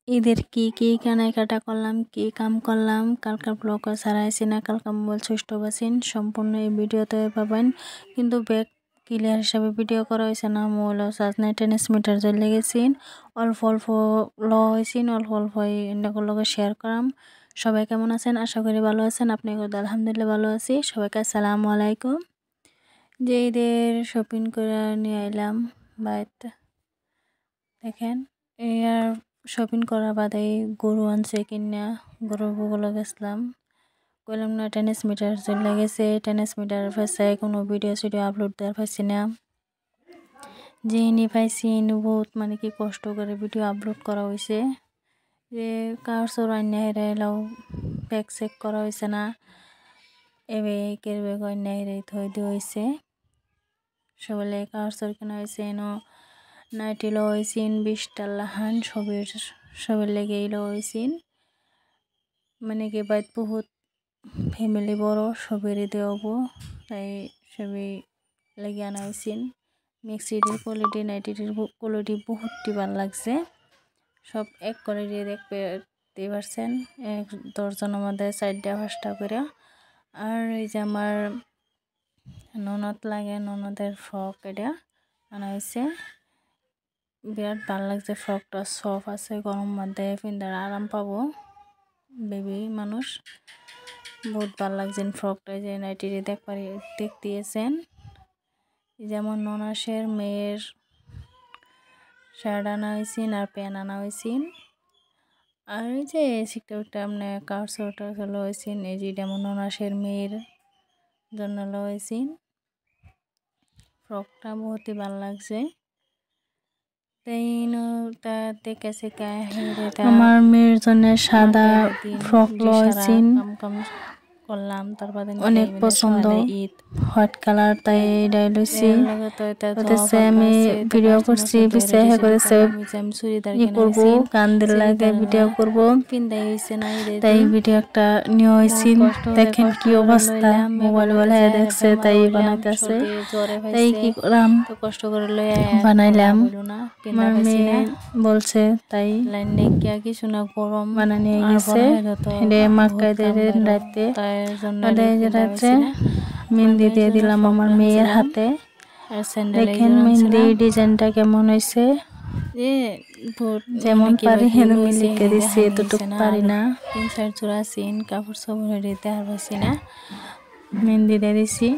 ঈদের কি কেনাকাটা করলাম, কি কাম করলাম, কালকার ব্লগও ছাড়াইছি না, কালকা মোবাইল সুইচ অফ আছেন, সম্পূর্ণ এই ভিডিওতে পাবেন। কিন্তু ব্যাক ক্লিয়ার হিসাবে ভিডিও করা হয়েছে না, মোবাইলও চার্জ নাই, ট্রান্সমিটার জ্বলে গেছেন, অল্প অল্প হয়েছেন, অল্প অল্প লগে শেয়ার করাম। সবাই কেমন আছেন? আশা করি ভালো আছেন। আপনি আলহামদুলিল্লাহ ভালো আছি। সবাইকে আসসালামু আলাইকুম। যে ঈদের শপিং করে নিয়ে আইলাম বাড়িতে, দেখেন এই আর শপিং করা বাদে গরু আনছে কিনা, গরুর বগুলো গেছিলাম, কইলাম না ট্রান্সমিটার চলে গেছে, ট্রান্সমিটার পাইছে, কোনো ভিডিও আপলোড দেওয়ার পাইছি না। যে নি পাইছি বহুত মানে কি কষ্ট করে ভিডিও আপলোড করা হয়েছে, যে কার চোর আন্যা হেরে এলাও প্যাক চেক করা হয়েছে না, এবে কেরবে আন্যা হেরে থই দিয়ে হয়েছে। সবাই কার চোর কেনা হয়েছে এনো নাইটি লইছিন 20টা লাহান সবের লেগে লইছিন, মানে কি বাইত বহুত ফ্যামিলি বড়, সবেরই দেওয়াবো, তাই সবই লেগে আনা হয়েছিন। মিক্সিটির কোয়ালিটি, নাইটিটির কোয়ালিটি বহুতটি ভালো লাগছে। সব এক করে দিয়ে দেখতে পারছেন, এক দর্জনের মধ্যে 4টা-5টা করে। আর এই যে আমার ননদ লাগে, ননদের ফ্রক এটা আনা হয়েছে, বিরাট ভালো লাগছে। ফ্রকটা সফট আছে, গরম মধ্যে পিন্ধার আরাম পাবো, বেবি মানুষ বহুত ভালো লাগছে ফ্রকটা। যে নাইটিটি দেখতেছেন, যেমন ননাসের মেয়ের শার্ট আনা হয়েছিন আর প্যান্ট আনা হয়েছিন। আর এই যে শিকটা আপনি কারসোটা চলো হয়েছিন, এই যে যেমন ননাসের মেয়ের জন্য লয়েছিন। ফ্রকটা বহুতই ভালো লাগছে। আমার মেয়ের জন্য সাদা ফ্রক লয়েছিন, করলাম, তারপরে অনেক পছন্দ হোয়াইট কালার, তাই এটাই লইছি। আমি ভিডিও করছি, পিছিয়ে করেছে ই করবো, গান দিল লাগে ভিডিও করবো, তাই ভিডিও একটা নিয়ে হয়েছি। দেখেন কি অবস্থা, মোবাইল দেখছে তাই বানাইতেছে, তাই কি করলাম কষ্ট করে বানাইলাম। আমার মেয়ে বলছে তাই কিছু না গরম বানানো গেছে, মাকাইদের রাতে রাত্রে মেহেন্দি দিয়ে দিলাম আমার মেয়ের হাতে। দেখেন মেহেন্দি ডিজাইনটা কেমন হয়েছে, যেমন পারি হেনমি লিখে দিচ্ছি, এতটুকু পারি না। 3-4 জোড়া সিন কাপড় সাপড় দিতে পারছি না, মেহেন্দি দিয়ে দিছি।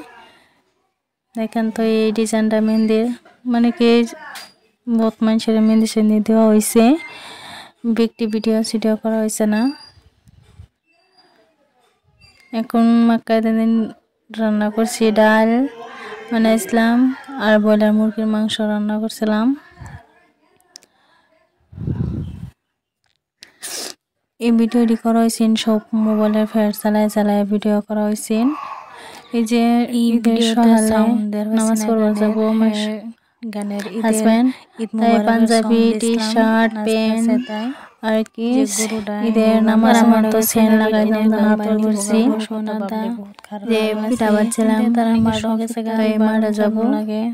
দেখেন তো এই ডিজাইনটা মেহেন্দির, মানে কি বহুত মানুষের মেহেন্দি সেন্দি দেওয়া হয়েছে, ব্যক্তি ভিডিও করা হয়েছে না। এখন মাক্কায় দিন রান্না করছি, ডাল বানাইছিলাম আর ব্রয়লার মুরগির মাংস রান্না করছিলাম। এই ভিডিওটি করা হয়েছে সব মোবাইলের ফের চালায় ভিডিও করা হয়েছে। এই যে ঈদের সকালে নামাজ পড়তে যাব, আমার হাজবেন্ড তাই পাঞ্জাবি টি শার্ট প্যান্ট আর কি ঈদের নামাজ মতো সেন লাগাইলাম, নামাজ পড়ছি, যে পিঠা বাচ্ছিলাম, তাই মারা যাবো,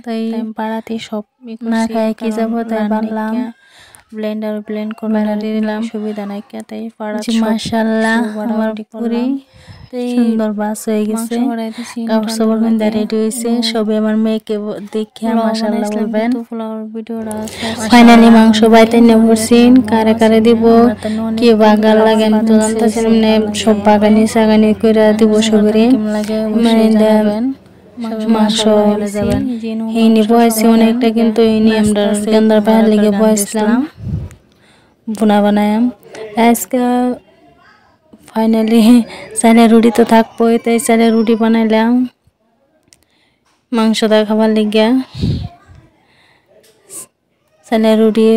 তাই পাড়াতে সব না খায় কি যাবো, তাই ভাবলাম ব্লেন্ডার ব্লেন্ড করে দিলাম, সুবিধা নাই, তাই পাড়া মাশাআল্লাহ আমার পুরি সুন্দর বাস হয়ে গেছে, কাপড় সাপড় পিন্ধা রেডি হয়েছে। সবে আমার মেয়েকে দেখে মাশাআল্লাহ বলবেন। ফাইনালি মাংস বাইতে নিয়ে বসছেন, কারে কারে দিব কি বাগান লাগে আমি তো জানতেছিলাম না, সব বাগানি সাগানি করে দিব সবরে মাংস এই নিয়ে বয়সে অনেকটা, কিন্তু এই নিয়ে আমরা গেন্দার পাহাড় লেগে বয়সলাম বোনা বানায়াম। আজকে ফাইনালি চালের রুটি তো থাকবোই, তাই চালের রুটি বানাইলাম মাংসটা খাবার লেগে। চালের রুটি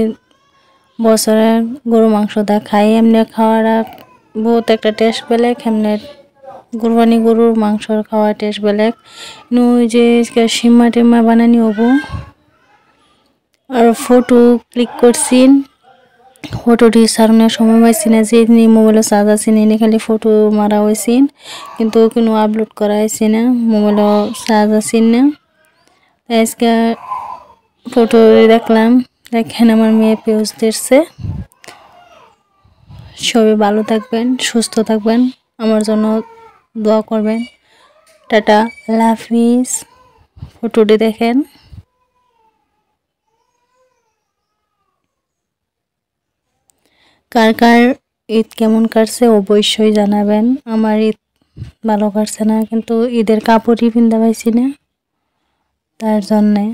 বছরে গরু মাংসটা খাই, এমনি খাওয়াটা বহুত একটা টেস্ট বেলেগ, এমনি কুরবানি গরুর মাংসর খাওয়ার টেস্ট বেলেগ। যে সীমা টিমা বানানি হবো। আর ফটো ক্লিক করছি, ফটোটি সারানোর সময় পাইছি না, যে মোবাইলে চার্জ আছে না, খালি ফটো মারা হয়েছে, কিন্তু কোনো আপলোড করা হয়েছে না, মোবাইলও চার্জ আছে না। আজকে ফটো দেখলাম, দেখেন আমার মেয়ে পেঁয়াজ দিচ্ছে, সবাই ভালো থাকবেন, সুস্থ থাকবেন, আমার জন্য দোয়া করবেন। টাটা, আল্লাহ হাফিজ। ফটোটি দেখেন। কার কার ঈদ কেমন কাটছে অবশ্যই জানাবেন। আমার ঈদ ভালো কাটছে না, কিন্তু ঈদের কাপড়ই কিনতে পাইছি না, তার জন্যে।